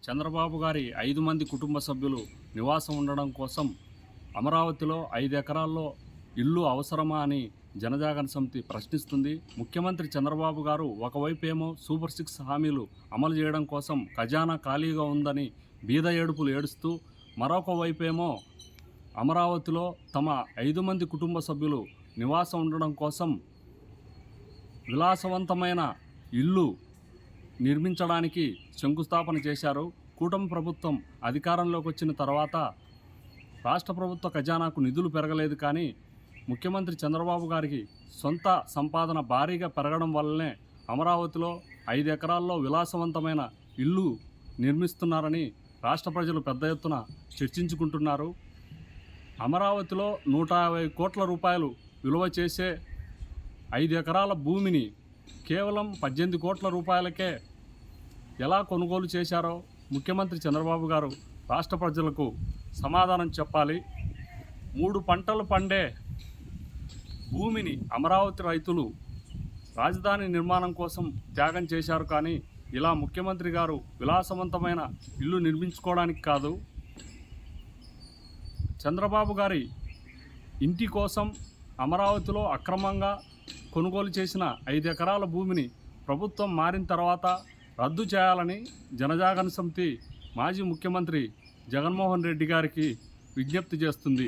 చంద్రబాబు గారి 5 మంది కుటుంబ సభ్యులు నివాసం ఉండడం కోసం అమరావతిలో 5 ఎకరాల్లో ఇల్లు అవసరమా అని జనజాగరణ సమితి ప్రశ్నిస్తుంది. ముఖ్యమంత్రి చంద్రబాబు గారు ఒకవైపు ఏమో సూపర్ 6 హామీలు అమలు చేయడం కోసం ఖజానా ఖాళీగా ఉందని బీద ఏడుపులు ఏడుస్తూ, మరొక వైపేమో అమరావతిలో తమ 5 మంది కుటుంబ సభ్యులు నివాసం ఉండడం కోసం విలాసవంతమైన ఇల్లు నిర్మించడానికి శంకుస్థాపన చేశారు. కూటమి ప్రభుత్వం అధికారంలోకి వచ్చిన తర్వాత రాష్ట్ర ప్రభుత్వ ఖజానాకు నిధులు పెరగలేదు, కానీ ముఖ్యమంత్రి చంద్రబాబు గారికి సొంత సంపాదన భారీగా పెరగడం వల్లనే అమరావతిలో 5 ఎకరాల్లో విలాసవంతమైన ఇల్లు నిర్మిస్తున్నారని రాష్ట్ర ప్రజలు పెద్ద ఎత్తున చర్చించుకుంటున్నారు. అమరావతిలో 150 కోట్ల రూపాయలు విలువ చేసే 5 ఎకరాల భూమిని కేవలం 18 కోట్ల రూపాయలకే ఎలా కొనుగోలు చేశారో ముఖ్యమంత్రి చంద్రబాబు గారు రాష్ట్ర ప్రజలకు సమాధానం చెప్పాలి. 3 పంటలు పండే భూమిని అమరావతి రైతులు రాజధాని నిర్మాణం కోసం త్యాగం చేశారు, కానీ ఇలా ముఖ్యమంత్రి గారు విలాసవంతమైన ఇల్లు నిర్మించుకోవడానికి కాదు, చంద్రబాబు గారి ఇంటి కోసం అమరావతిలో అక్రమంగా కొనుగోలు చేసిన 5 ఎకరాల భూమిని ప్రభుత్వం మారిన తర్వాత రద్దు చేయాలని జనజాగరణ సమితి మాజీ ముఖ్యమంత్రి జగన్మోహన్ రెడ్డి గారికి విజ్ఞప్తి చేస్తుంది.